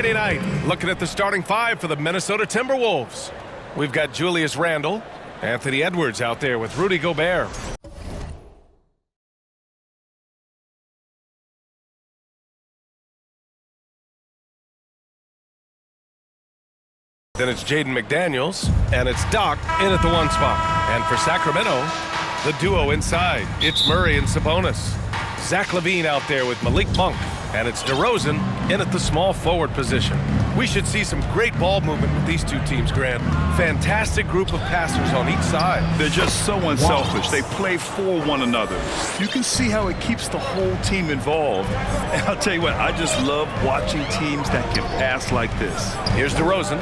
Friday night, looking at the starting five for the Minnesota Timberwolves. We've got Julius Randle, Anthony Edwards out there with Rudy Gobert. Then it's Jaden McDaniels, and it's Doc in at the one spot. And for Sacramento, the duo inside, it's Murray and Sabonis. Zach LaVine out there with Malik Monk, and it's DeRozan in at the small forward position. We should see some great ball movement with these two teams, Grant. Fantastic group of passers on each side. They're just so unselfish. They play for one another. You can see how it keeps the whole team involved. And I'll tell you what, I just love watching teams that can pass like this. Here's DeRozan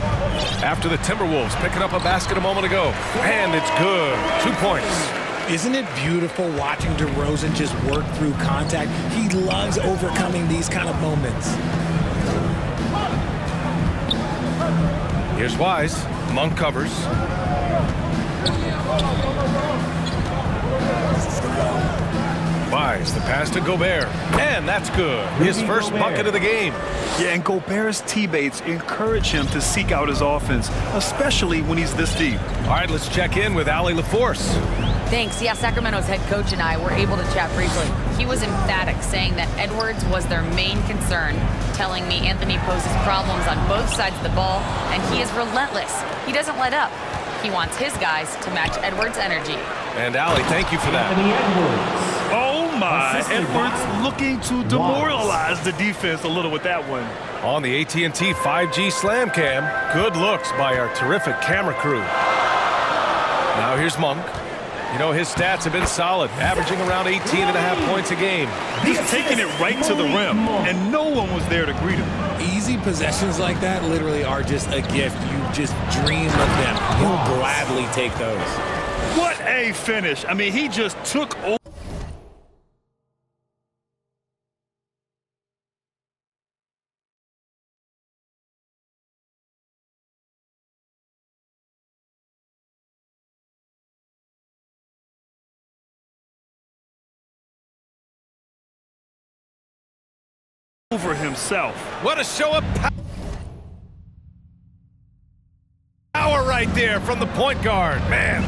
after the Timberwolves picking up a basket a moment ago. And it's good. 2 points. Isn't it beautiful watching DeRozan just work through contact? He loves overcoming these kind of moments. Here's Wise. Monk covers. Wise, the pass to Gobert. And that's good. His first bucket of the game. Yeah, and Gobert's teammates encourage him to seek out his offense, especially when he's this deep. All right, let's check in with Allie LaForce. Thanks. Yeah, Sacramento's head coach and I were able to chat briefly. He was emphatic, saying that Edwards was their main concern, telling me Anthony poses problems on both sides of the ball, and he is relentless. He doesn't let up. He wants his guys to match Edwards' energy. And Allie, thank you for that. Oh my, Edwards looking to demoralize the defense a little with that one. On the AT&T 5G Slam Cam, good looks by our terrific camera crew. Now here's Monk. You know, his stats have been solid, averaging around 18.5 points a game. He's taking it right to the rim, and no one was there to greet him. Easy possessions like that literally are just a gift. You just dream of them. He'll gladly take those. What a finish. I mean, he just took over. Over himself. What a show of power right there from the point guard, man.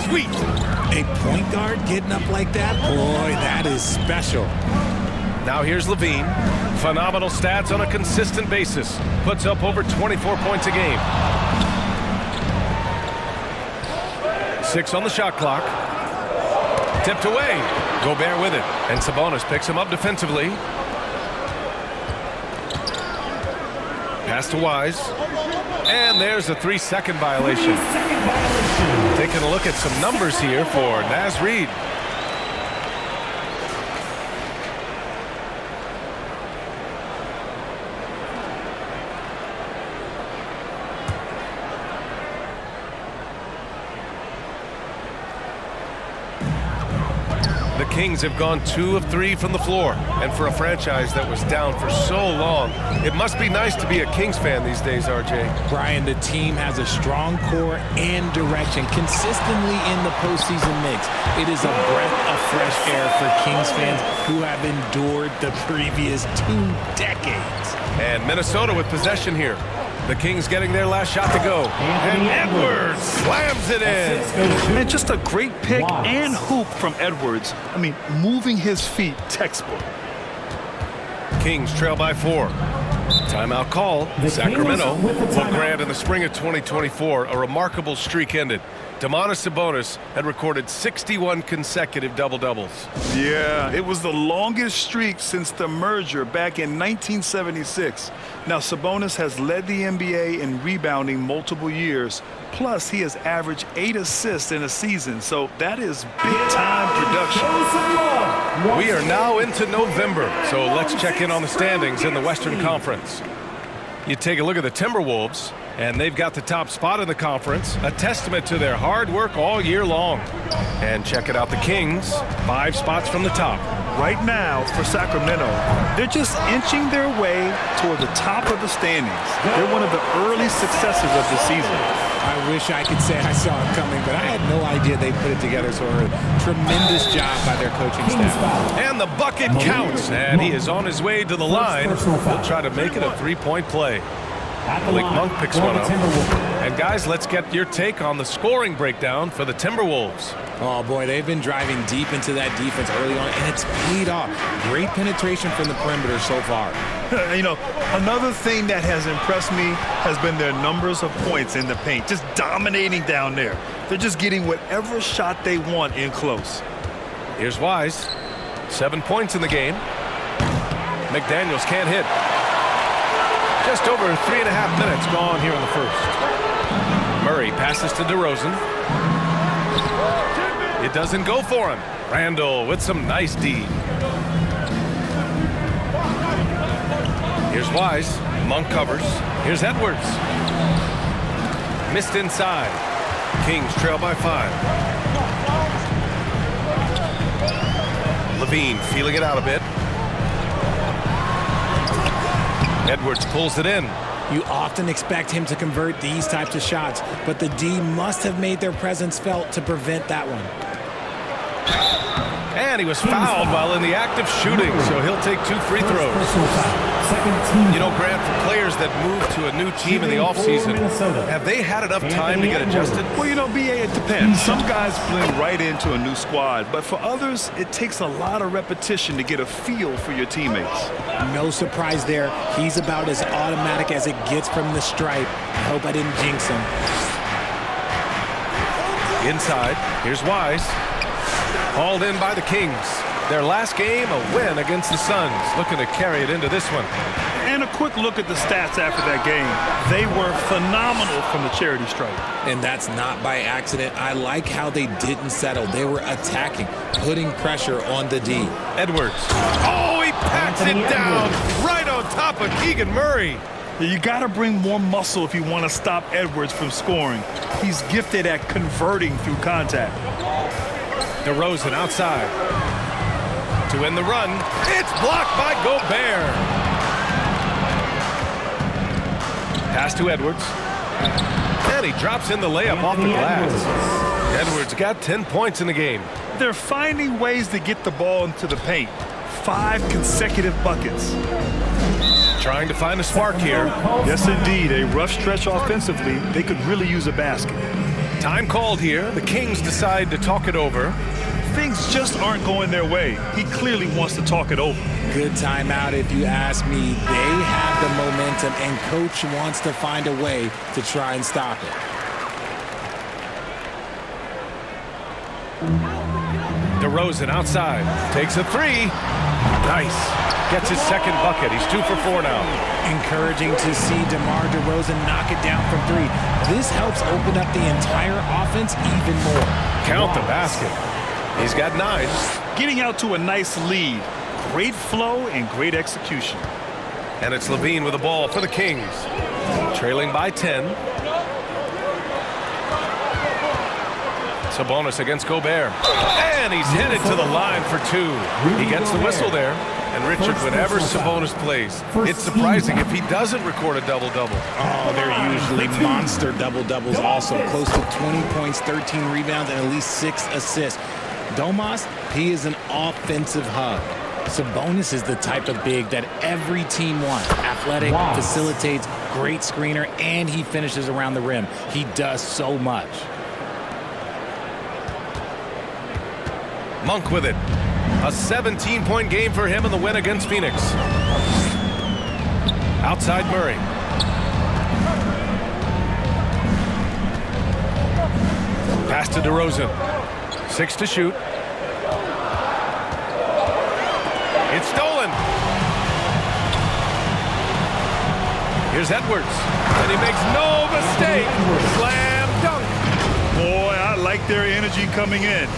Sweet. A point guard getting up like that? Boy, that is special. Now here's LaVine. Phenomenal stats on a consistent basis. Puts up over 24 points a game. 6 on the shot clock. Tipped away. Gobert with it. And Sabonis picks him up defensively. Pass to Wise. And there's a 3-second violation. Taking a look at some numbers here for Naz Reid. The Kings have gone 2 of 3 from the floor, and for a franchise that was down for so long, it must be nice to be a Kings fan these days, RJ. Brian, the team has a strong core and direction consistently in the postseason mix. It is a breath of fresh air for Kings fans who have endured the previous 2 decades. And Minnesota with possession here. The Kings getting their last shot to go. And Edwards slams it in. And just a great pick and hoop from Edwards. I mean, moving his feet, textbook. Kings trail by 4. Timeout call. Sacramento will grant in the spring of 2024 a remarkable streak ended. Domantas Sabonis had recorded 61 consecutive double-doubles. Yeah, it was the longest streak since the merger back in 1976. Now, Sabonis has led the NBA in rebounding multiple years. Plus, he has averaged 8 assists in a season, so that is big-time production. We are now into November, so let's check in on the standings in the Western Conference. You take a look at the Timberwolves, and they've got the top spot in the conference, a testament to their hard work all year long. And check it out, the Kings, 5 spots from the top. Right now, for Sacramento, they're just inching their way toward the top of the standings. They're one of the early successes of the season. I wish I could say I saw it coming, but I had no idea they put it together so early. Tremendous job by their coaching staff. And the bucket counts, and he is on his way to the line. He'll try to make it a three-point play. Malik Monk picks one up. And guys, let's get your take on the scoring breakdown for the Timberwolves. Oh boy, they've been driving deep into that defense early on, and it's paid off. Great penetration from the perimeter so far. You know, another thing that has impressed me has been their numbers of points in the paint, just dominating down there. They're just getting whatever shot they want in close. Here's Wise. 7 points in the game. McDaniels can't hit. Just over 3.5 minutes gone here in the first. Murray passes to DeRozan. It doesn't go for him. Randall with some nice D. Here's Wise. Monk covers. Here's Edwards. Missed inside. Kings trail by 5. Levine feeling it out a bit. Edwards pulls it in. You often expect him to convert these types of shots, but the D must have made their presence felt to prevent that one. And he was fouled while in the act of shooting, so he'll take 2 free throws. You know, Grant, for players that move to a new team in the offseason, have they had enough time to get adjusted? Well, you know, BA, it depends. Some guys blend right into a new squad, but for others, it takes a lot of repetition to get a feel for your teammates. No surprise there. He's about as automatic as it gets from the stripe. I hope I didn't jinx him. Inside, here's Wise. Hauled in by the Kings. Their last game, a win against the Suns. Looking to carry it into this one. And a quick look at the stats after that game. They were phenomenal from the charity stripe. And that's not by accident. I like how they didn't settle. They were attacking, putting pressure on the D. Edwards. Oh, he pats it down right on top of Keegan Murray. You got to bring more muscle if you want to stop Edwards from scoring. He's gifted at converting through contact. DeRozan outside. To win the run, it's blocked by Gobert. Pass to Edwards. And he drops in the layup off the glass. Edwards got 10 points in the game. They're finding ways to get the ball into the paint. 5 consecutive buckets. Trying to find a spark here. Yes, indeed. A rough stretch offensively. They could really use a basket. Time called here. The Kings decide to talk it over. Things just aren't going their way. He clearly wants to talk it over. Good timeout if you ask me. They have the momentum, and coach wants to find a way to try and stop it. DeRozan outside. Takes a 3. Nice. Gets his second bucket. He's 2 for 4 now. Encouraging to see DeMar DeRozan knock it down from 3. This helps open up the entire offense even more. Count the basket. He's got 9. Getting out to a nice lead. Great flow and great execution. And it's Levine with the ball for the Kings. Trailing by 10. Sabonis against Gobert. And he's headed to the line for 2. He gets the whistle there. And Richard, whenever Sabonis plays, it's surprising if he doesn't record a double-double. Oh, they're usually monster double-doubles also. Close to 20 points, 13 rebounds, and at least 6 assists. Domas, he is an offensive hub. Sabonis is the type of big that every team wants. Athletic, facilitates, great screener, and he finishes around the rim. He does so much. Monk with it. A 17-point game for him in the win against Phoenix. Outside Murray. Pass to DeRozan. 6 to shoot. It's stolen. Here's Edwards. And he makes no mistake. Slam dunk. Boy, I like their energy coming in.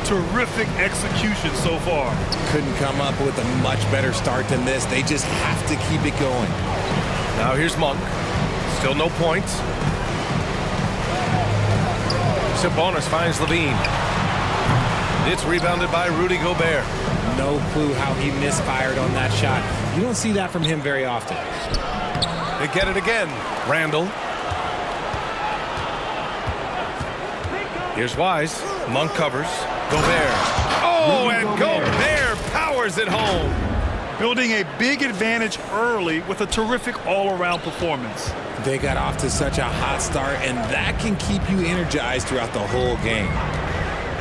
Terrific execution so far. Couldn't come up with a much better start than this. They just have to keep it going. Now here's Monk. Still no points. Sabonis finds Levine. It's rebounded by Rudy Gobert. No clue how he misfired on that shot. You don't see that from him very often. They get it again. Randall. Here's Wise. Monk covers. Gobert. Oh, and Gobert powers it home. Building a big advantage early with a terrific all-around performance. They got off to such a hot start, and that can keep you energized throughout the whole game.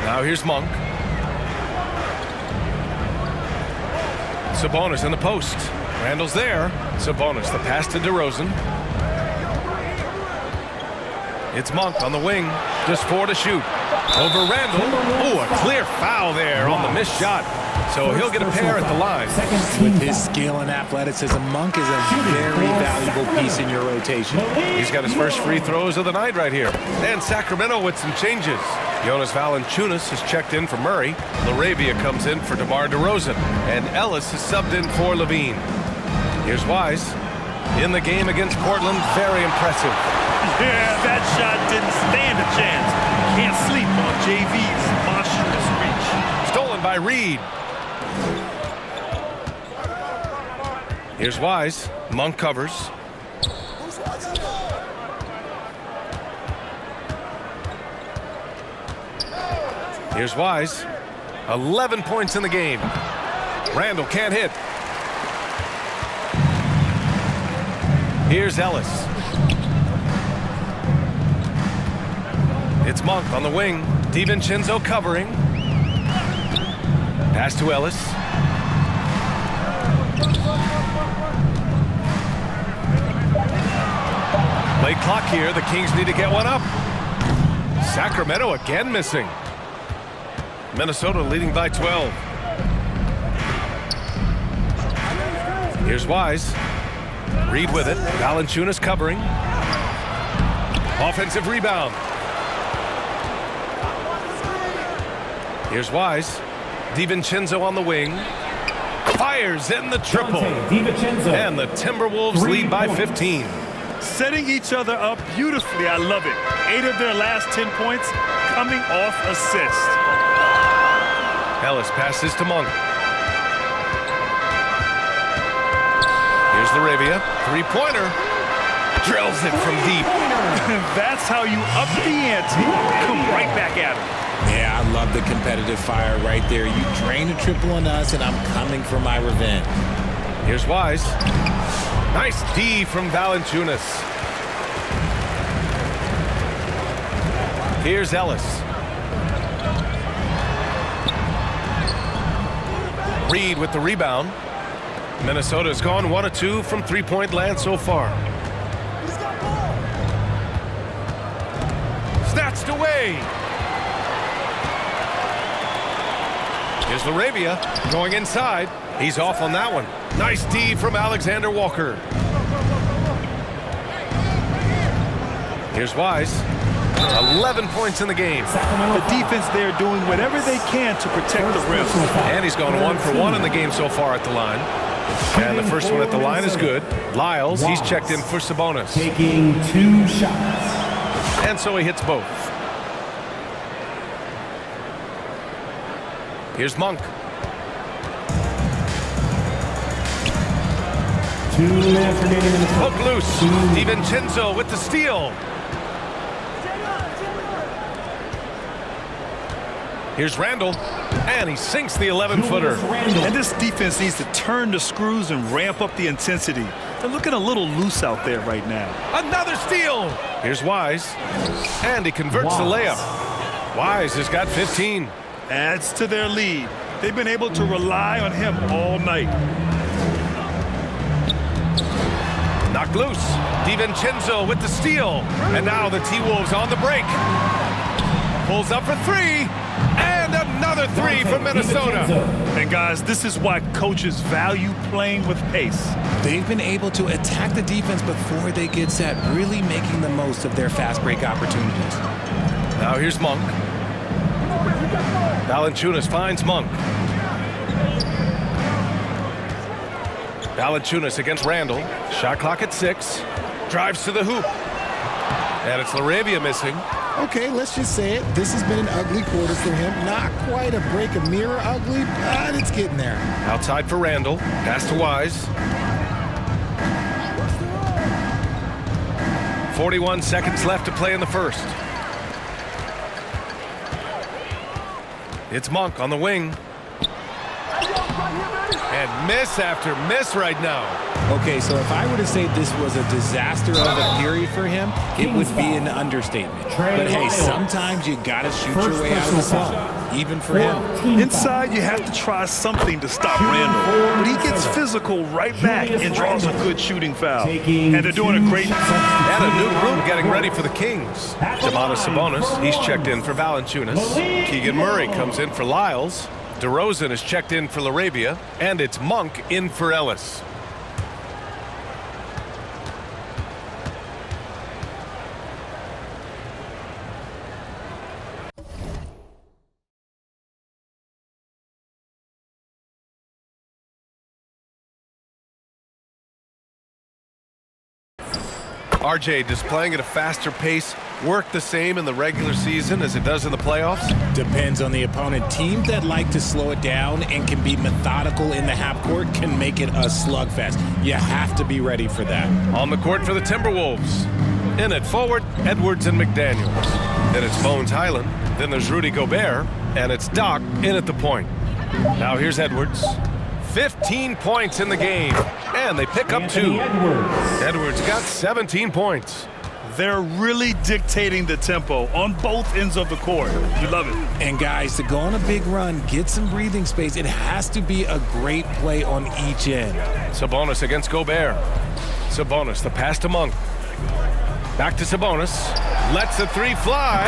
Now here's Monk. Sabonis in the post. Randall's there. Sabonis, the pass to DeRozan. It's Monk on the wing. Just 4 to shoot. Over Randall. Oh, a clear foul there on the missed shot. So he'll get a pair at the line. With his skill and athleticism, Monk is a very valuable piece in your rotation. He's got his first free throws of the night right here. And Sacramento with some changes. Jonas Valanciunas has checked in for Murray. LaRavia comes in for DeMar DeRozan. And Ellis has subbed in for Levine. Here's Wise. In the game against Portland, very impressive. Yeah, that shot didn't stand a chance. Can't sleep on JV's monstrous reach. Stolen by Reed. Here's Wise. Monk covers. Here's Wise. 11 points in the game. Randall can't hit. Here's Ellis. It's Monk on the wing. DiVincenzo covering. Pass to Ellis. Play clock here. The Kings need to get one up. Sacramento again missing. Minnesota leading by 12. Here's Wise. Reed with it. Valanciunas covering. Offensive rebound. Here's Wise. DiVincenzo on the wing. Fires in the triple. And the Timberwolves lead by 15. Setting each other up beautifully. I love it. 8 of their last 10 points coming off assist. Ellis passes to Monk. Here's LaRavia. Three-pointer. Drills it from deep. That's how you up the ante. Come right back at him. Yeah, I love the competitive fire right there. You drain a triple on us, and I'm coming for my revenge. Here's Wise. Nice D from Valanciunas. Here's Ellis. Reed with the rebound. Minnesota's gone 1 of 2 from three-point land so far. Snatched away. Here's LaRavia going inside. He's off on that one. Nice D from Alexander Walker. Here's Wise. 11 points in the game. The defense there doing whatever they can to protect the rim. And he's gone 1 for 1 in the game so far at the line. And the first one at the line is good. Lyles, he's checked in for Sabonis. Taking 2 shots. And so he hits both. Here's Monk. 2 minutes remaining in the Hook loose. DiVincenzo with the steal. Here's Randall. And he sinks the 11-footer. And this defense needs to turn the screws and ramp up the intensity. They're looking a little loose out there right now. Another steal. Here's Wise. And he converts the layup. Wise has got 15. Adds to their lead. They've been able to rely on him all night. Knocked loose. DiVincenzo with the steal. And now the T-Wolves on the break. Pulls up for 3. And another 3 from Minnesota. And guys, this is why coaches value playing with pace. They've been able to attack the defense before they get set, really making the most of their fast break opportunities. Now here's Monk. Valanciunas finds Monk. Valanciunas against Randall. Shot clock at 6. Drives to the hoop. And it's LaRavia missing. Okay, let's just say it. This has been an ugly quarter for him. Not quite a break of mirror ugly, but it's getting there. Outside for Randall. Pass to Wise. 41 seconds left to play in the first. It's Monk on the wing. And miss after miss right now. Okay, so if I were to say this was a disaster of a period for him, it would be an understatement. But hey, sometimes you gotta shoot your way out of the slump, even for him. Inside, you have to try something to stop Randall. But he gets physical right back and draws a good shooting foul. And they're doing a great... And a new group getting ready for the Kings. Domantas Sabonis, he's checked in for Valanciunas. Keegan Murray comes in for Lyles. DeRozan is checked in for LaRavia. And it's Monk in for Ellis. RJ displaying at a faster pace, work the same in the regular season as it does in the playoffs? Depends on the opponent. Teams that like to slow it down and can be methodical in the half court can make it a slugfest. You have to be ready for that. On the court for the Timberwolves. In at forward, Edwards and McDaniels. Then it's Bones Highland. Then there's Rudy Gobert. And it's Doc in at the point. Now here's Edwards. 15 points in the game. And they pick up 2. Edwards got 17 points. They're really dictating the tempo on both ends of the court. You love it. And guys, to go on a big run, get some breathing space, it has to be a great play on each end. Sabonis against Gobert. Sabonis, the pass to Monk. Back to Sabonis. Lets the 3 fly.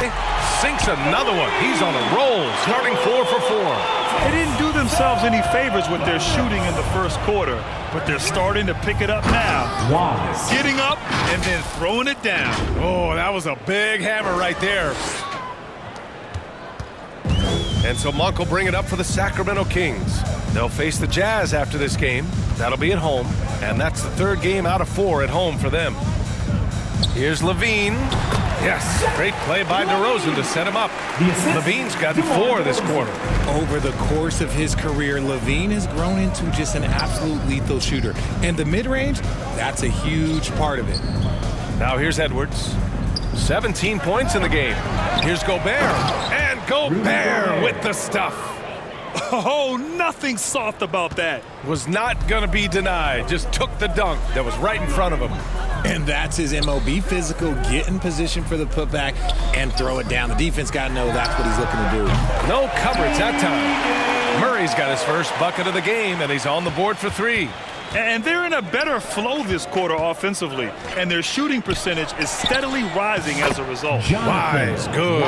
Sinks another one. He's on a roll, starting 4 for 4. They didn't do themselves any favors with their shooting in the first quarter, but they're starting to pick it up now. Getting up and then throwing it down. Oh, that was a big hammer right there. And so Monk will bring it up for the Sacramento Kings. They'll face the Jazz after this game. That'll be at home, and that's the 3rd game out of 4 at home for them. Here's Levine. Yes, great play by DeRozan to set him up. Levine's gotten 4 this quarter. Over the course of his career, Levine has grown into just an absolute lethal shooter. And the mid-range, that's a huge part of it. Now here's Edwards. 17 points in the game. Here's Gobert. And Gobert with the stuff. Oh, nothing soft about that. Was not going to be denied. Just took the dunk that was right in front of him. And that's his MO. Be physical, get in position for the putback, and throw it down. The defense got to know that's what he's looking to do. No coverage that time. Murray's got his first bucket of the game, and he's on the board for 3. And they're in a better flow this quarter offensively, and their shooting percentage is steadily rising as a result. Wise, good.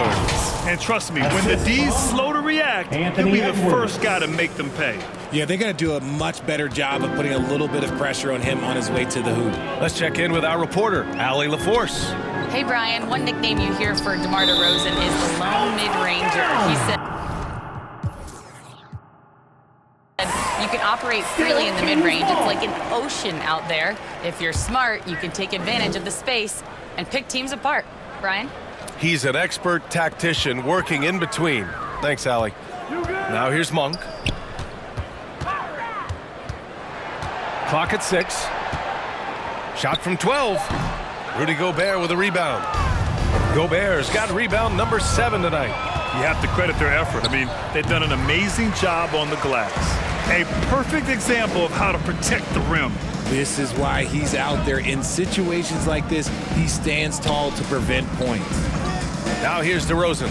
And trust me, when the D's slow to react, he'll be the first guy to make them pay. Yeah, they're going to do a much better job of putting a little bit of pressure on him on his way to the hoop. Let's check in with our reporter, Allie LaForce. Hey, Brian, one nickname you hear for DeMar DeRozan is the lone mid-ranger. He said you can operate freely in the mid-range. It's like an ocean out there. If you're smart, you can take advantage of the space and pick teams apart. Brian? He's an expert tactician working in between. Thanks, Allie. Now here's Monk. Clock at 6. Shot from 12. Rudy Gobert with a rebound. Gobert's got rebound number 7 tonight. You have to credit their effort. I mean, they've done an amazing job on the glass. A perfect example of how to protect the rim. This is why he's out there. In situations like this, he stands tall to prevent points. Now here's DeRozan.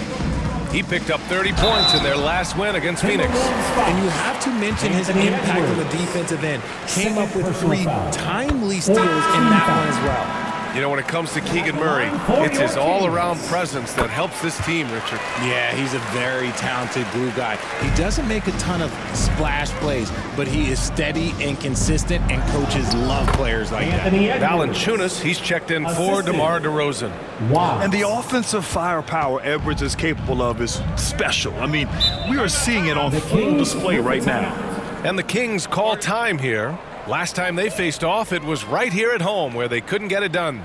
He picked up 30 points in their last win against Phoenix. And you have to mention his impact on the defensive end. Came up with 3 timely steals in that one as well. You know, when it comes to Keegan Murray, it's his all-around presence that helps this team, Richard. Yeah, he's a very talented glue guy. He doesn't make a ton of splash plays, but he is steady and consistent, and coaches love players like that. Valanciunas, he's checked in for DeMar DeRozan. And the offensive firepower Edwards is capable of is special. I mean, we are seeing it on full display right now. And the Kings call time here. Last time they faced off, it was right here at home where they couldn't get it done.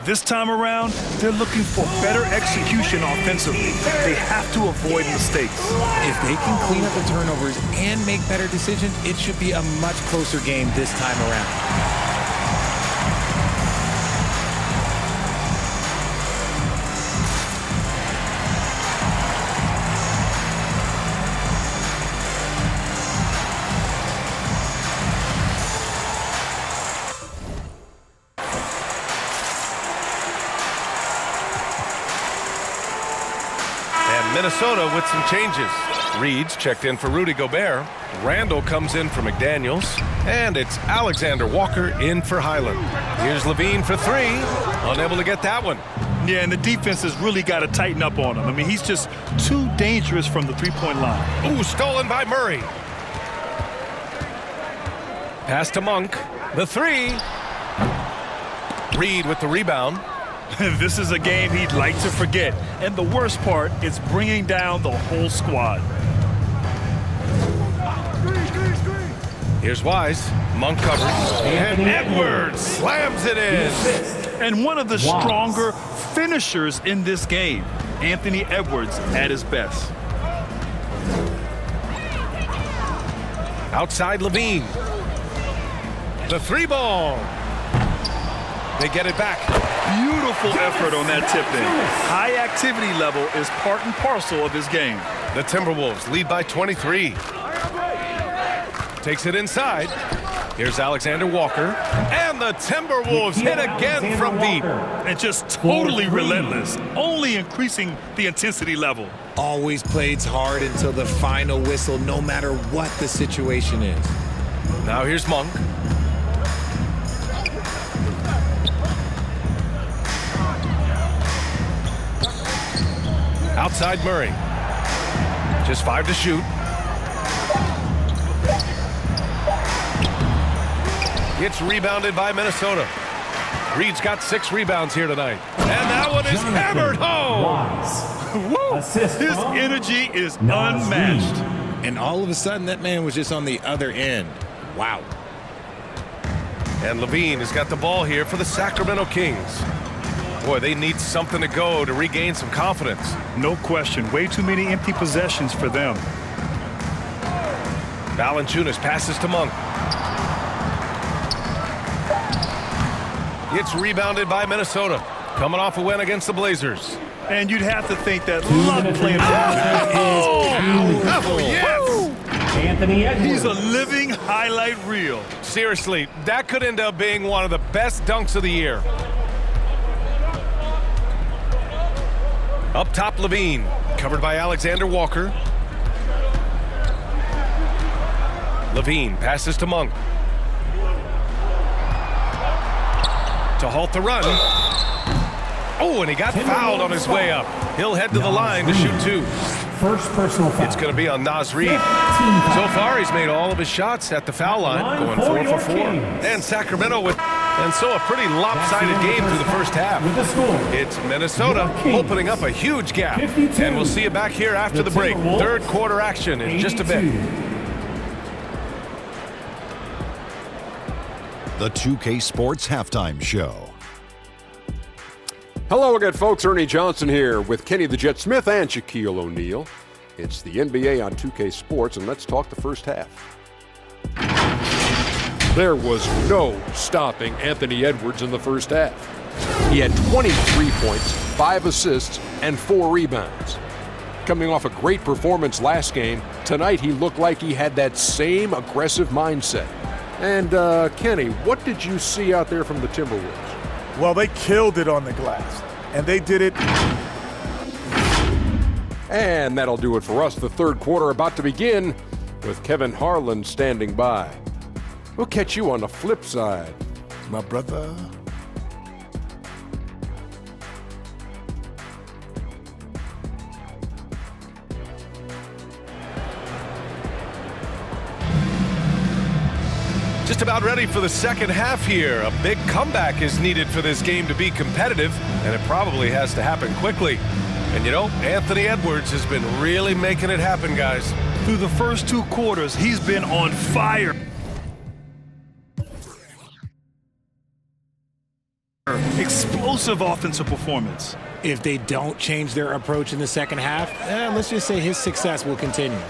This time around, they're looking for better execution offensively. They have to avoid mistakes. If they can clean up the turnovers and make better decisions, it should be a much closer game this time around. Minnesota with some changes. Reed's checked in for Rudy Gobert. Randall comes in for McDaniels. And it's Alexander Walker in for Highland. Here's Levine for three. Unable to get that one. Yeah, and the defense has really got to tighten up on him. I mean, he's just too dangerous from the three-point line. Ooh, stolen by Murray. Pass to Monk. The three. Reed with the rebound. This is a game he'd like to forget. And the worst part is bringing down the whole squad. Here's Wise. Monk covers. And Edwards slams it in. And one of the stronger finishers in this game, Anthony Edwards at his best. Outside Levine. The three ball. They get it back. Beautiful effort on that tip-in. High activity level is part and parcel of his game. The Timberwolves lead by 23. Takes it inside. Here's Alexander Walker. And the Timberwolves hit again from deep. And just totally relentless, only increasing the intensity level. Always plays hard until the final whistle, no matter what the situation is. Now here's Monk. Outside Murray. Just 5 to shoot. Gets rebounded by Minnesota. Reed's got 6 rebounds here tonight. And that one is hammered home. Woo! His energy is unmatched. And all of a sudden, that man was just on the other end. Wow. And Levine has got the ball here for the Sacramento Kings. Boy, they need something to go to regain some confidence. No question. Way too many empty possessions for them. Valanciunas passes to Monk. It's rebounded by Minnesota. Coming off a win against the Blazers. And you'd have to think that luck played a Oh, yes! Anthony Edwards. He's a living highlight reel. Seriously, that could end up being one of the best dunks of the year. Up top, Levine, covered by Alexander Walker. Levine passes to Monk. To halt the run. Oh, and he got fouled on his way up. He'll head to the line to shoot 2. First personal foul. It's going to be on Naz Reid. So far, he's made all of his shots at the foul line, going 4 for 4. And Sacramento with, and so a pretty lopsided game through the first half. With the score. It's Minnesota opening up a huge gap. 52. And we'll see you back here after the break. Third quarter action in just a bit. The 2K Sports Halftime Show. Hello again, folks. Ernie Johnson here with Kenny the Jet Smith and Shaquille O'Neal. It's the NBA on 2K Sports, and let's talk the first half. There was no stopping Anthony Edwards in the first half. He had 23 points, 5 assists, and 4 rebounds. Coming off a great performance last game, tonight he looked like he had that same aggressive mindset. And, Kenny, what did you see out there from the Timberwolves? Well, they killed it on the glass, and they did it. And that'll do it for us. The third quarter about to begin with Kevin Harlan standing by. We'll catch you on the flip side, My brother. Just about ready for the second half here. A big comeback is needed for this game to be competitive, and it probably has to happen quickly. And you know, Anthony Edwards has been really making it happen, guys. Through the first 2 quarters, he's been on fire. Explosive offensive performance. If they don't change their approach in the second half, let's just say his success will continue.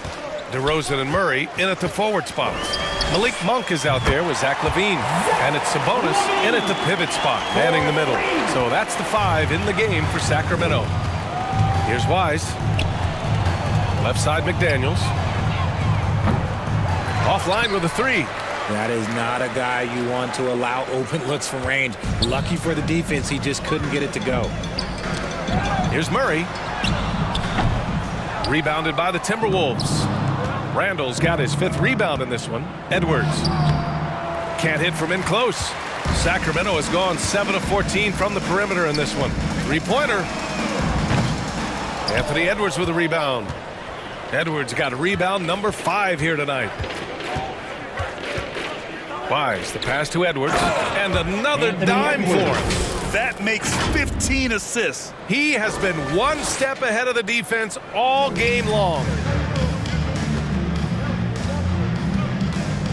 DeRozan and Murray in at the forward spots. Malik Monk is out there with Zach LaVine. And it's Sabonis in at the pivot spot, manning the middle. So that's the 5 in the game for Sacramento. Here's Wise. Left side McDaniels. Offline with a 3. That is not a guy you want to allow open looks from range. Lucky for the defense, he just couldn't get it to go. Here's Murray. Rebounded by the Timberwolves. Randall's got his 5th rebound in this one. Edwards can't hit from in close. Sacramento has gone 7 of 14 from the perimeter in this one. 3-pointer. Anthony Edwards with a rebound. Edwards got a rebound number 5 here tonight. Wise, the pass to Edwards, and another dime for him. That makes 15 assists. He has been one step ahead of the defense all game long.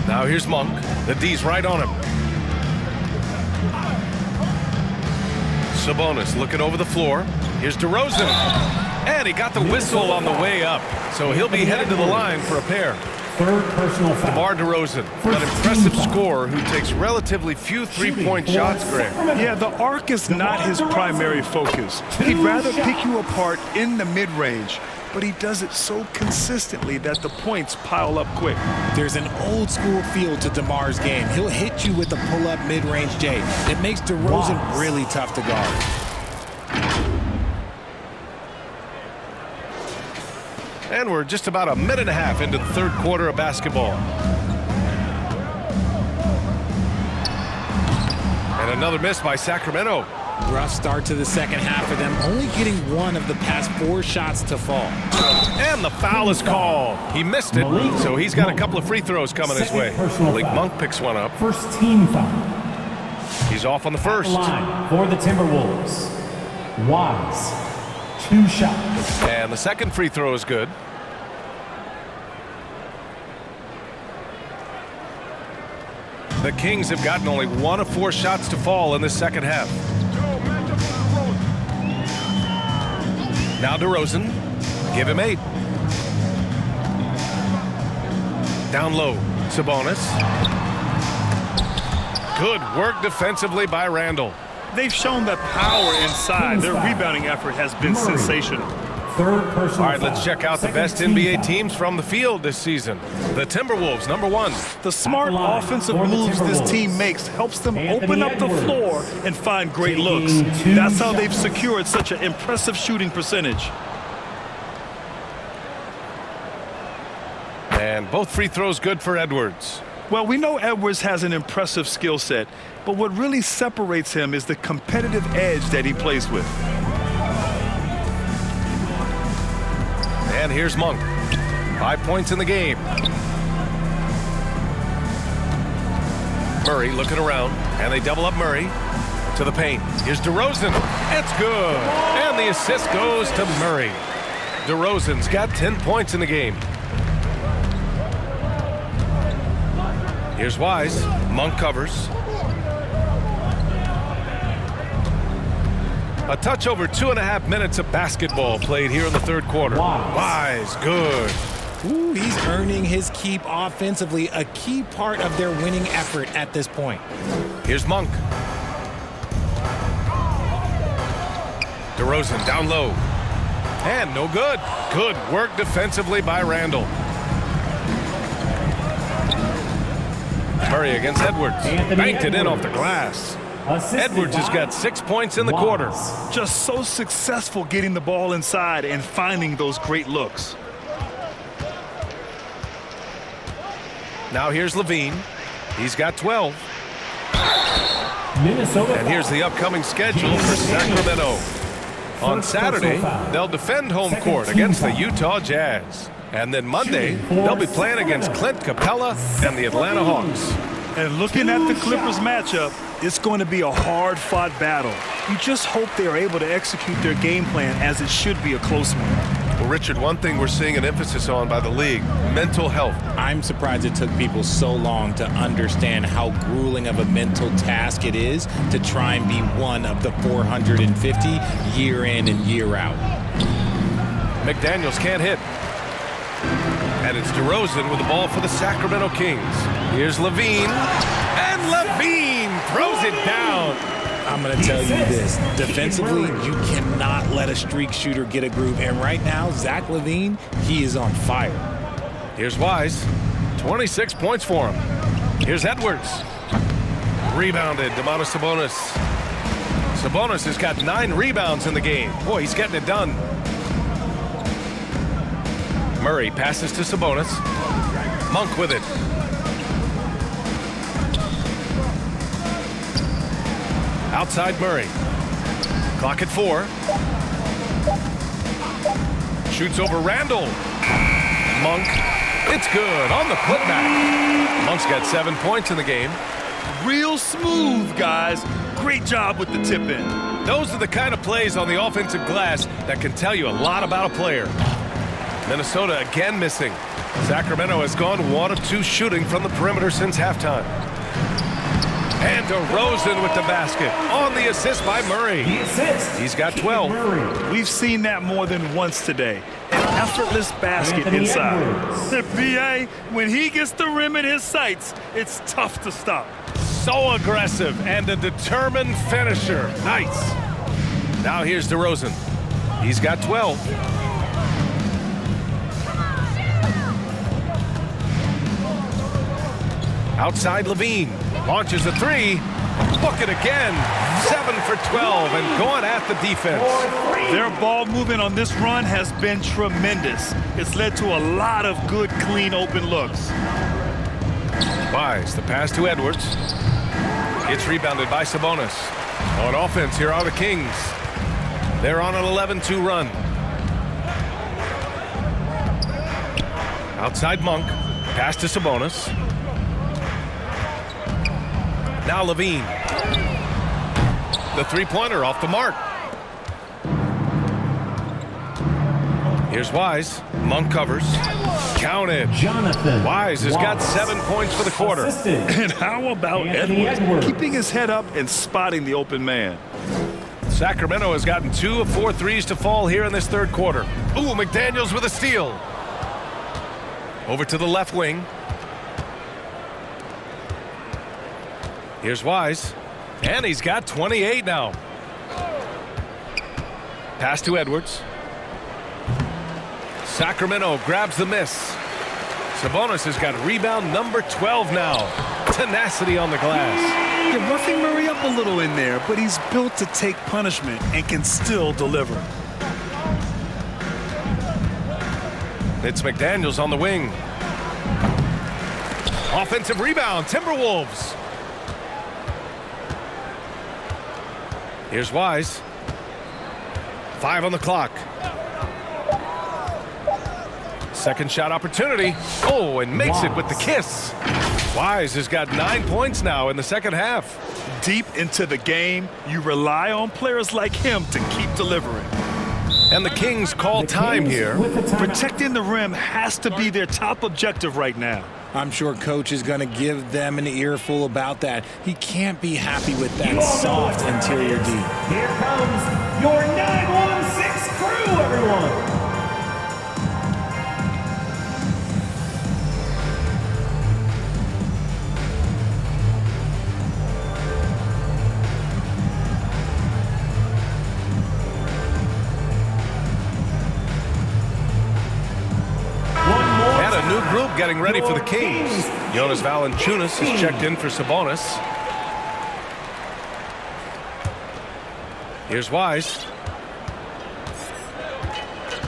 Now here's Monk. The D's right on him. Sabonis looking over the floor. Here's DeRozan. And he got the whistle on the way up. So he'll be headed to the line for a pair. 3rd personal foul. DeMar DeRozan, an impressive scorer who takes relatively few three-point shots, Greg. Yeah, the arc is not his primary focus. He'd rather pick you apart in the mid-range, but he does it so consistently that the points pile up quick. There's an old school feel to DeMar's game. He'll hit you with the pull-up mid-range J. It makes DeRozan really tough to guard. And we're just about a minute and a half into the 3rd quarter of basketball. And another miss by Sacramento. Rough start to the second half for them, only getting 1 of the past 4 shots to fall. And the foul is called. He missed it, so he's got a couple of free throws coming his way. Malik Monk picks one up. 1st team foul. He's off on the first. Line for the Timberwolves. Wise. 2 shots. And the second free throw is good. The Kings have gotten only 1 of 4 shots to fall in this second half. Now DeRozan. Give him 8. Down low. Sabonis. Good work defensively by Randall. They've shown that power inside. Their rebounding effort has been sensational. 3rd personal All right, let's check out the best NBA teams from the field this season. The Timberwolves, number 1. The smart offensive moves this team makes helps them open up the floor and find great looks. That's how they've secured such an impressive shooting percentage. And both free throws good for Edwards. Well, we know Edwards has an impressive skill set, but what really separates him is the competitive edge that he plays with. And here's Monk. 5 points in the game. Murray looking around, and they double up Murray to the paint. Here's DeRozan. It's good. And the assist goes to Murray. DeRozan's got 10 points in the game. Here's Wise. Monk covers. A touch over 2.5 minutes of basketball played here in the 3rd quarter. Wise, good. Ooh, he's earning his keep offensively, a key part of their winning effort at this point. Here's Monk. DeRozan down low. And no good. Good work defensively by Randall. Murray against Edwards. Banked it in off the glass. Edwards has got 6 points in the quarter. Just so successful getting the ball inside and finding those great looks. Now here's Levine. He's got 12. Minnesota. And here's the upcoming schedule for Sacramento. On Saturday, they'll defend home court against the Utah Jazz. And then Monday, they'll be playing against Clint Capella and the Atlanta Hawks. And looking at the Clippers matchup, it's going to be a hard-fought battle. You just hope they're able to execute their game plan as it should be a close one. Well, Richard, one thing we're seeing an emphasis on by the league, mental health. I'm surprised it took people so long to understand how grueling of a mental task it is to try and be one of the 450 year in and year out. McDaniels can't hit. And it's DeRozan with the ball for the Sacramento Kings. Here's Levine. And Levine throws it down. I'm going to tell you this. Defensively, you cannot let a streak shooter get a groove. And right now, Zach LaVine, he is on fire. Here's Wise. 26 points for him. Here's Edwards. Rebounded. Domantas Sabonis. Sabonis has got 9 rebounds in the game. Boy, he's getting it done. Murray passes to Sabonis. Monk with it. Outside Murray. Clock at 4. Shoots over Randall. Monk. It's good on the putback. Monk's got 7 points in the game. Real smooth, guys. Great job with the tip in. Those are the kind of plays on the offensive glass that can tell you a lot about a player. Minnesota again missing. Sacramento has gone 1 of 2 shooting from the perimeter since halftime. And DeRozan with the basket on the assist by Murray. The assist. He's got 12. Murray. We've seen that more than once today. An effortless basket Anthony inside. Edwards. The BA, when he gets the rim in his sights, it's tough to stop. So aggressive and a determined finisher. Nice. Now here's DeRozan. He's got 12. Outside Levine. Launches a 3. Book it again. 7 for 12 and going at the defense. Their ball movement on this run has been tremendous. It's led to a lot of good, clean, open looks. Wise, the pass to Edwards. It's rebounded by Sabonis. On offense, here are the Kings. They're on an 11-2 run. Outside Monk. Pass to Sabonis. Now Levine. The three-pointer off the mark. Here's Wise. Monk covers. Counted. Jonathan Wise has got Watts. 7 points for the quarter. Assisted. And how about Anthony Edwards? Edwards. Keeping his head up and spotting the open man. Sacramento has gotten 2 of 4 threes to fall here in this third quarter. Ooh, McDaniels with a steal. Over to the left wing. Here's Wise. And he's got 28 now. Pass to Edwards. Sacramento grabs the miss. Sabonis has got rebound number 12 now. Tenacity on the glass. You're roughing Murray up a little in there, but he's built to take punishment and can still deliver. It's McDaniels on the wing. Offensive rebound, Timberwolves. Here's Wise. 5 on the clock. Second shot opportunity. Oh, and makes it with the kiss. Wise has got 9 points now in the second half. Deep into the game, you rely on players like him to keep delivering. And the Kings call time here. Protecting the rim has to be their top objective right now. I'm sure Coach is going to give them an earful about that. He can't be happy with that soft interior D. Here comes your 916 crew, everyone. And a new group getting ready for the Kings. Jonas Valanciunas has checked in for Sabonis. Here's Wise.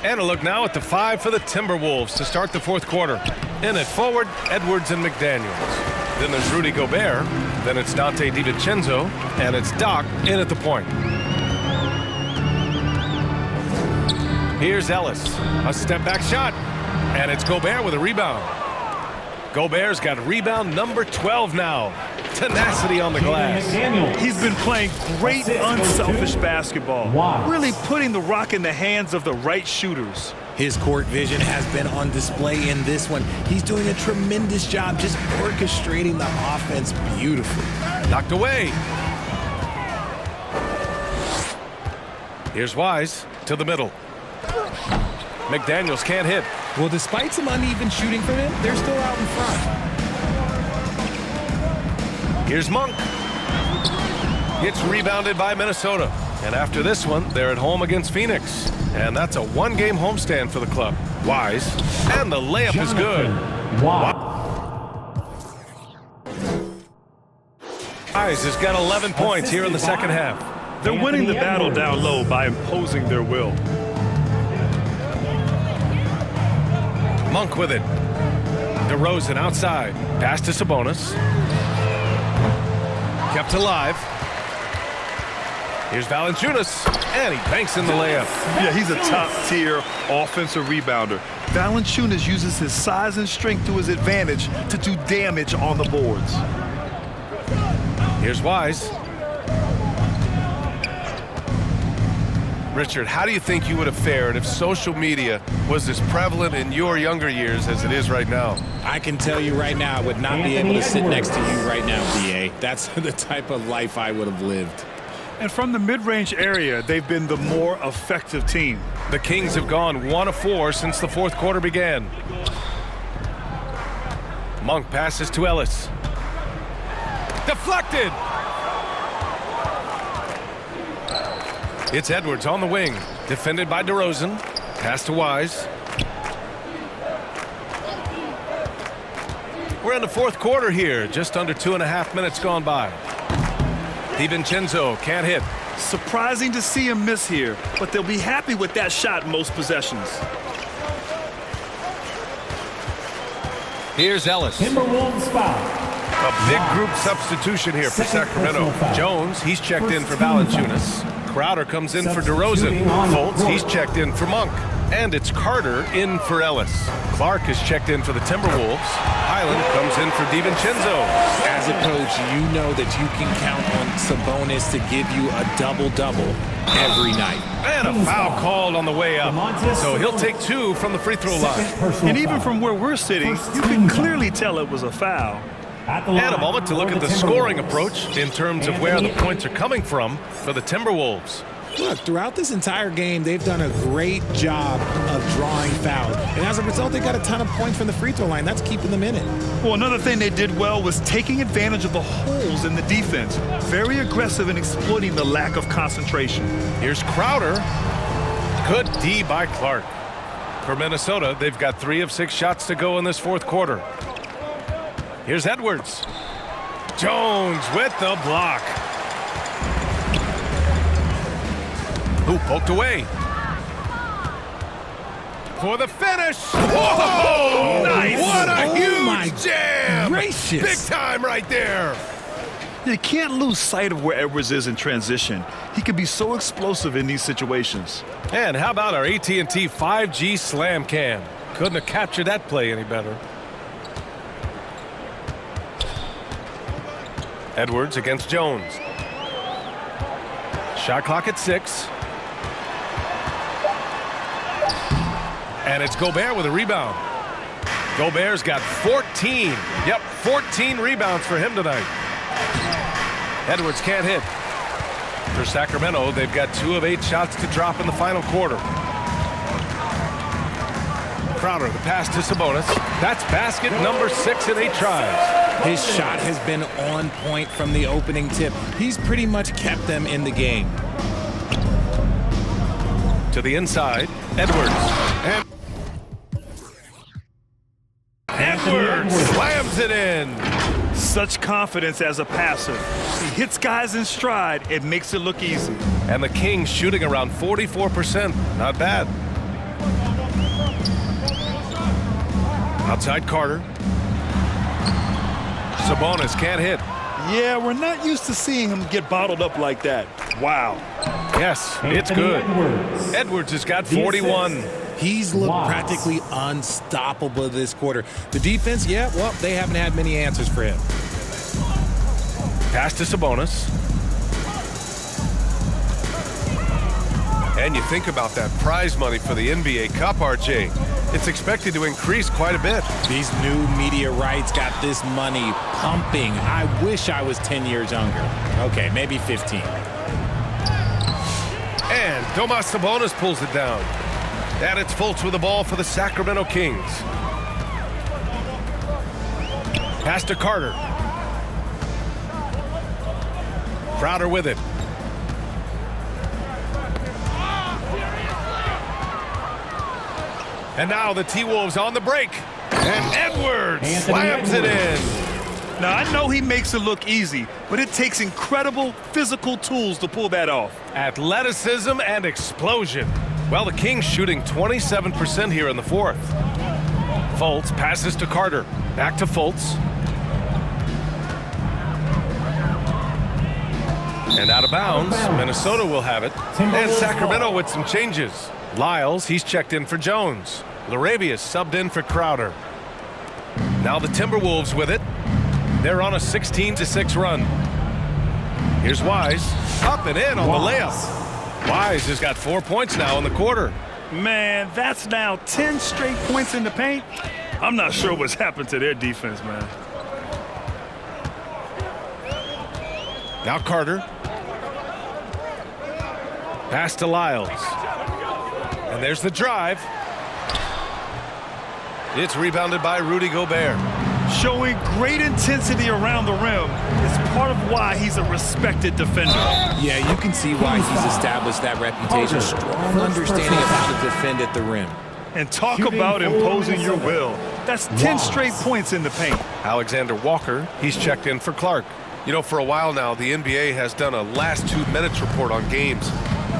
And a look now at the 5 for the Timberwolves to start the fourth quarter. In at forward, Edwards and McDaniels. Then there's Rudy Gobert. Then it's Dante DiVincenzo. And it's Doc in at the point. Here's Ellis. A step-back shot. And it's Gobert with a rebound. Gobert's got rebound number 12 now. Tenacity on the glass. He's been playing great, unselfish basketball. Wow. Really putting the rock in the hands of the right shooters. His court vision has been on display in this one. He's doing a tremendous job just orchestrating the offense beautifully. Knocked away. Here's Wise to the middle. McDaniels can't hit. Well, despite some uneven shooting from him, they're still out in front. Here's Monk. It's rebounded by Minnesota. And after this one, they're at home against Phoenix. And that's a one-game homestand for the club. Wise. And the layup is good. Wise has got 11 points here in the second half. They're winning the battle down low by imposing their will. Monk with it. DeRozan outside. Pass to Sabonis. Kept alive. Here's Valanciunas, and he banks in the layup. Yeah, he's a top-tier offensive rebounder. Valanciunas uses his size and strength to his advantage to do damage on the boards. Here's Wise. Richard, how do you think you would have fared if social media was as prevalent in your younger years as it is right now? I can tell you right now, I would not be able to sit next to you right now, B.A. That's the type of life I would have lived. And from the mid-range area, they've been the more effective team. The Kings have gone 1 of 4 since the fourth quarter began. Monk passes to Ellis. Deflected! It's Edwards on the wing. Defended by DeRozan. Pass to Wise. We're in the fourth quarter here. Just under 2.5 minutes gone by. DiVincenzo can't hit. Surprising to see him miss here, but they'll be happy with that shot most possessions. Here's Ellis. Timberwolves foul. A big group substitution here for Sacramento. Jones, he's checked in for Valanciunas. Crowder comes in for DeRozan. Fultz, he's checked in for Monk. And it's Carter in for Ellis. Clark is checked in for the Timberwolves. Highland comes in for DiVincenzo. As a coach, you know that you can count on Sabonis to give you a double-double every night. And a foul called on the way up. So he'll take 2 from the free throw line. And even from where we're sitting, you can clearly tell it was a foul. And a moment to look at the scoring approach in terms of where the points are coming from for the Timberwolves. Look, throughout this entire game, they've done a great job of drawing fouls. And as a result, they got a ton of points from the free throw line. That's keeping them in it. Well, another thing they did well was taking advantage of the holes in the defense. Very aggressive in exploiting the lack of concentration. Here's Crowder. Good D by Clark. For Minnesota, they've got 3 of 6 shots to go in this fourth quarter. Here's Edwards. Jones with the block. Who poked away. For the finish. Whoa! Nice. What a huge jam. Gracious. Big time right there. You can't lose sight of where Edwards is in transition. He can be so explosive in these situations. And how about our AT&T 5G slam cam? Couldn't have captured that play any better. Edwards against Jones. Shot clock at 6. And it's Gobert with a rebound. Gobert's got 14. Yep, 14 rebounds for him tonight. Edwards can't hit. For Sacramento, they've got 2 of 8 shots to drop in the final quarter. Crowder, the pass to Sabonis. That's basket number 6 in 8 tries. His shot has been on point from the opening tip. He's pretty much kept them in the game. To the inside, Edwards. And Edwards slams it in. Such confidence as a passer. He hits guys in stride. It makes it look easy. And the Kings shooting around 44%. Not bad. Outside Carter. Sabonis can't hit. Yeah, we're not used to seeing him get bottled up like that. Wow. Yes, it's good. Edwards has got 41. He's looked practically unstoppable this quarter. The defense, yeah, well, they haven't had many answers for him. Pass to Sabonis. And you think about that prize money for the NBA Cup, RJ. It's expected to increase quite a bit. These new media rights got this money pumping. I wish I was 10 years younger. Okay, maybe 15. And Domas Sabonis pulls it down. And it's Fultz with the ball for the Sacramento Kings. Pass to Carter. Crowder with it. And now the T-Wolves on the break. And Edwards slams it in. Now, I know he makes it look easy, but it takes incredible physical tools to pull that off. Athleticism and explosion. Well, the Kings shooting 27% here in the fourth. Fultz passes to Carter. Back to Fultz. And out of bounds. Minnesota will have it. And Sacramento with some changes. Lyles, he's checked in for Jones. Larabia's subbed in for Crowder. Now the Timberwolves with it. They're on a 16-6 run. Here's Wise. Up and in on the layup. Wise has got 4 points now in the quarter. Man, that's now 10 straight points in the paint. I'm not sure what's happened to their defense, man. Now Carter. Pass to Lyles. And there's the drive. It's rebounded by Rudy Gobert. Showing great intensity around the rim is part of why he's a respected defender. Yeah, you can see why he's established that reputation. Strong understanding of how to defend at the rim. And talk about imposing your will. That's 10 straight points in the paint. Alexander Walker, he's checked in for Clark. You know, for a while now, the NBA has done a last 2 minutes report on games.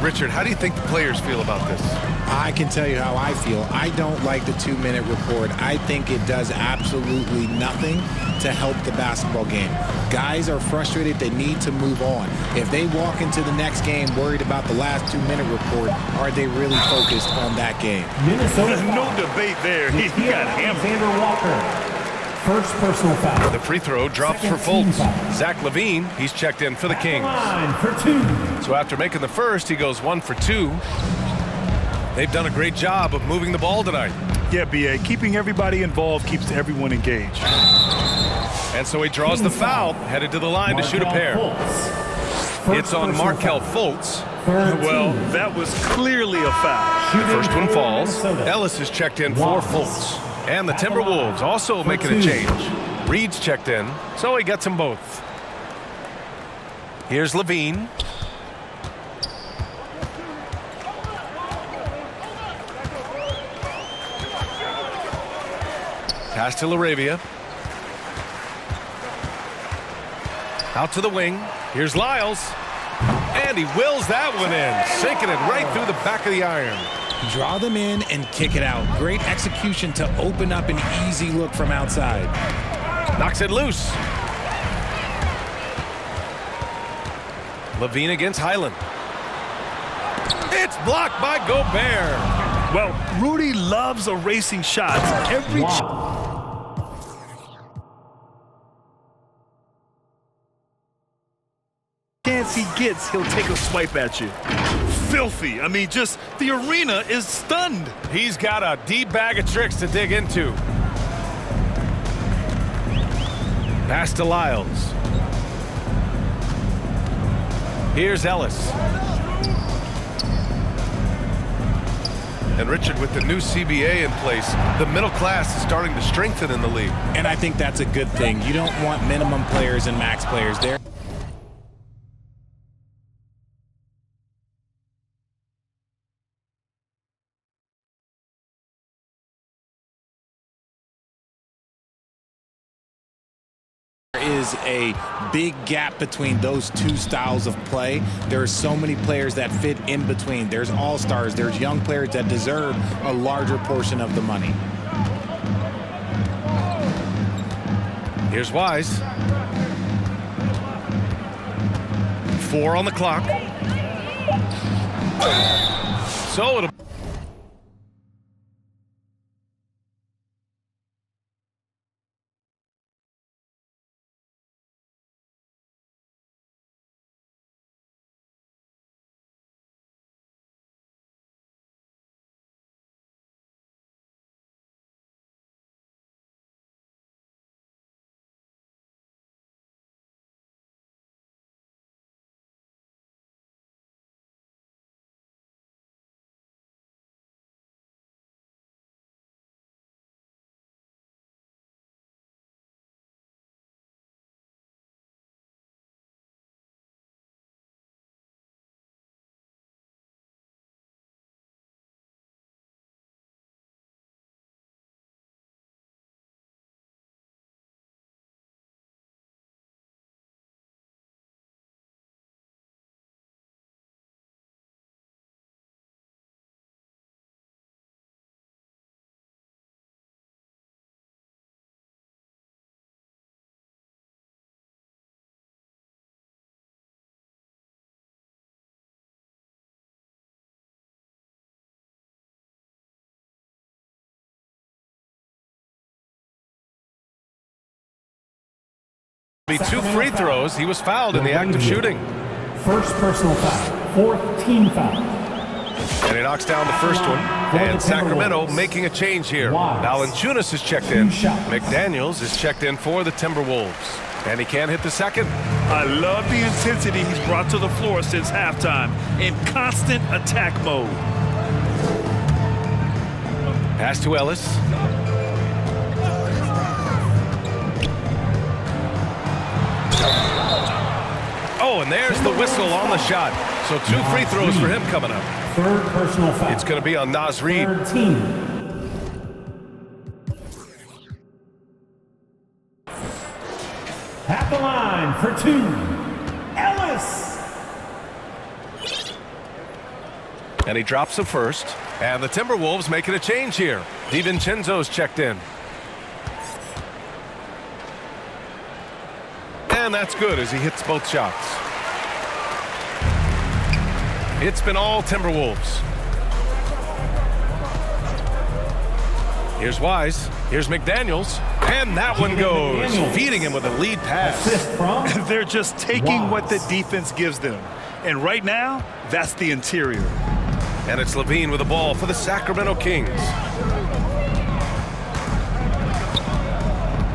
Richard, how do you think the players feel about this? I can tell you how I feel. I don't like the 2-minute report. I think it does absolutely nothing to help the basketball game. Guys are frustrated. They need to move on. If they walk into the next game worried about the last 2-minute report, are they really focused on that game? There's no debate there. He got hammered. Alexander Walker. First personal foul. The free throw drops for Fultz. Zach LaVine, he's checked in for the Kings. Line for 2. So after making the first, he goes 1 for 2. They've done a great job of moving the ball tonight. Yeah, B.A., keeping everybody involved keeps everyone engaged. And so he draws the foul, headed to the line to shoot a pair. It's on Markelle Fultz. Well, that was clearly a foul. The first one falls. Ellis is checked in for Fultz. And the Timberwolves also making a change. Reed's checked in, so he gets them both. Here's LaVine. Pass to Larabia. Out to the wing. Here's Lyles. And he wills that one in, sinking it right through the back of the iron. Draw them in and kick it out. Great execution to open up an easy look from outside. Knocks it loose. LaVine against Highland. It's blocked by Gobert. Well, Rudy loves erasing shots. Every chance he gets, he'll take a swipe at you. Filthy. I mean, just the arena is stunned. He's got a deep bag of tricks to dig into. Pass to Lyles. Here's Ellis. And Richard, with the new CBA in place, the middle class is starting to strengthen in the league. And I think that's a good thing. You don't want minimum players and max players there. Is a big gap between those two styles of play. There are so many players that fit in between. There's all-stars, there's young players that deserve a larger portion of the money. Here's Wise. 4 on the clock. So it'll Be 2 free throws. He was fouled in the act of shooting. First personal foul. Fourth team foul. And he knocks down the first one. And Sacramento making a change here. Valanciunas is checked in. McDaniels is checked in for the Timberwolves. And he can't hit the second. I love the intensity he's brought to the floor since halftime in constant attack mode. Pass to Ellis. Oh, and there's the whistle on the shot. So 2 free throws for him coming up. Third personal foul. It's going to be on Naz Reid. Third team. At the line for 2, Ellis. And he drops the first. And the Timberwolves making a change here. DiVincenzo's checked in. And that's good as he hits both shots. It's been all Timberwolves. Here's Wise. Here's McDaniels. And that one goes, feeding him with a lead pass. They're just taking what the defense gives them. And right now, that's the interior. And it's Levine with the ball for the Sacramento Kings.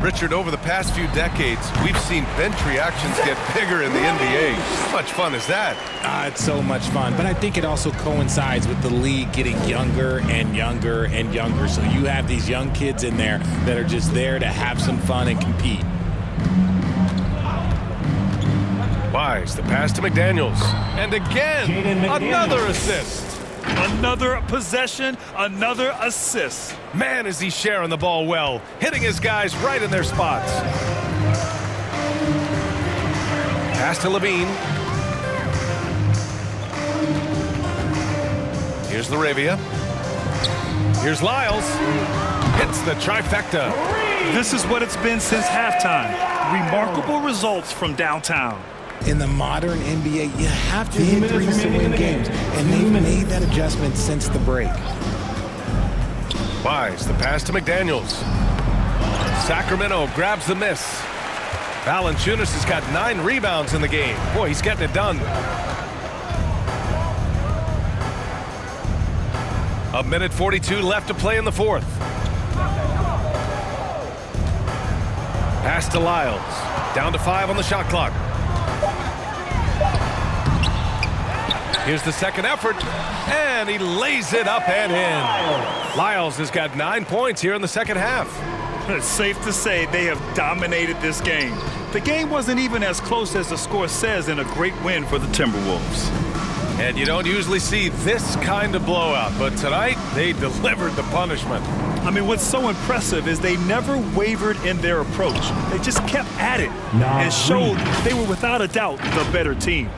Richard, over the past few decades, we've seen bench reactions get bigger in the NBA. How much fun is that? It's so much fun, but I think it also coincides with the league getting younger and younger and younger. So you have these young kids in there that are just there to have some fun and compete. Wise, the pass to McDaniels. And again, another assist. Another possession, another assist. Man, is he sharing the ball well, hitting his guys right in their spots. Pass to Levine. Here's Laravia. Here's Lyles. Hits the trifecta. This is what it's been since halftime. Remarkable results from downtown. In the modern NBA, you have to hit threes to win games, and they've made that adjustment since the break. Wise, the pass to McDaniels. Sacramento grabs the miss. Valanciunas has got 9 rebounds in the game. Boy, he's getting it done. A minute 42 left to play in the fourth. Pass to Lyles. Down to 5 on the shot clock. Here's the second effort, and he lays it up and in. Lyles has got 9 points here in the second half. It's safe to say they have dominated this game. The game wasn't even as close as the score says in a great win for the Timberwolves. And you don't usually see this kind of blowout, but tonight they delivered the punishment. I mean, what's so impressive is they never wavered in their approach. They just kept at it and showed they were without a doubt the better team.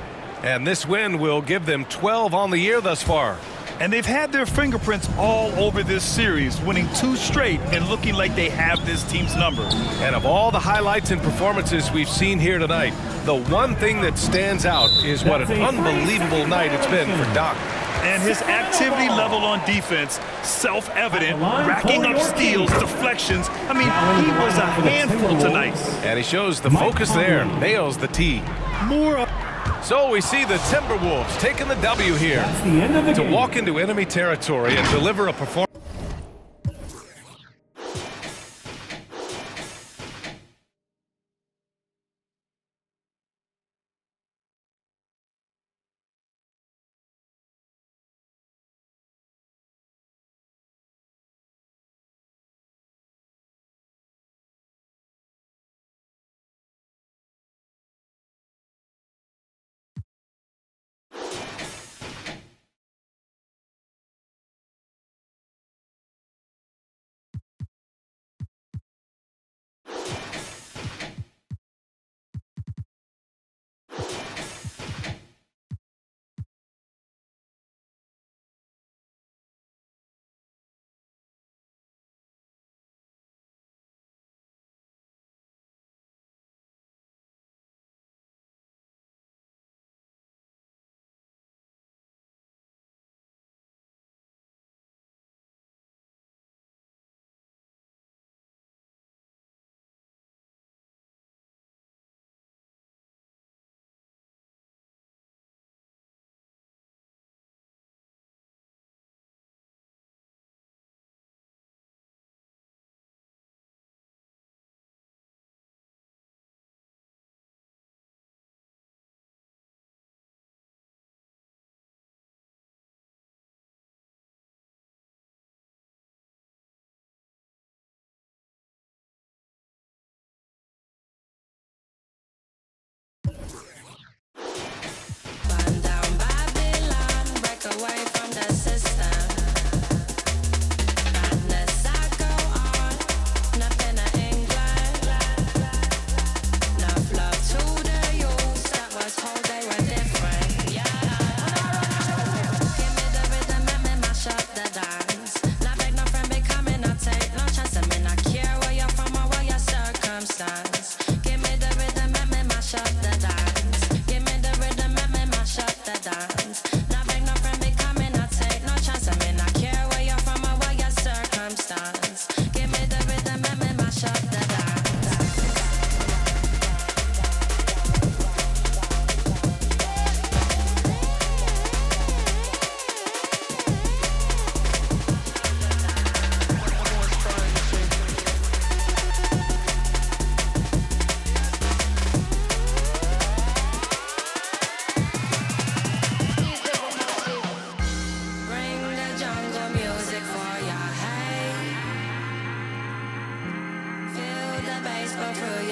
And this win will give them 12 on the year thus far. And they've had their fingerprints all over this series, winning 2 straight and looking like they have this team's number. And of all the highlights and performances we've seen here tonight, the one thing that stands out is what an unbelievable night it's been for Doc. And his activity level on defense, self-evident, racking up steals, deflections. I mean, he was a handful tonight. And he shows the focus there, nails the tee. So we see the Timberwolves taking the W here to walk into enemy territory and deliver a performance.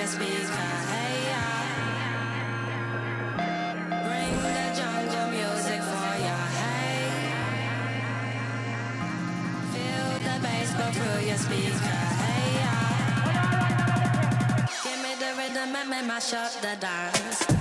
your speaker. Hey, yeah. Bring the jungle music for ya. Hey. Feel the bass go through your speaker. Hey, yeah. Give me the rhythm and make mash up the dance.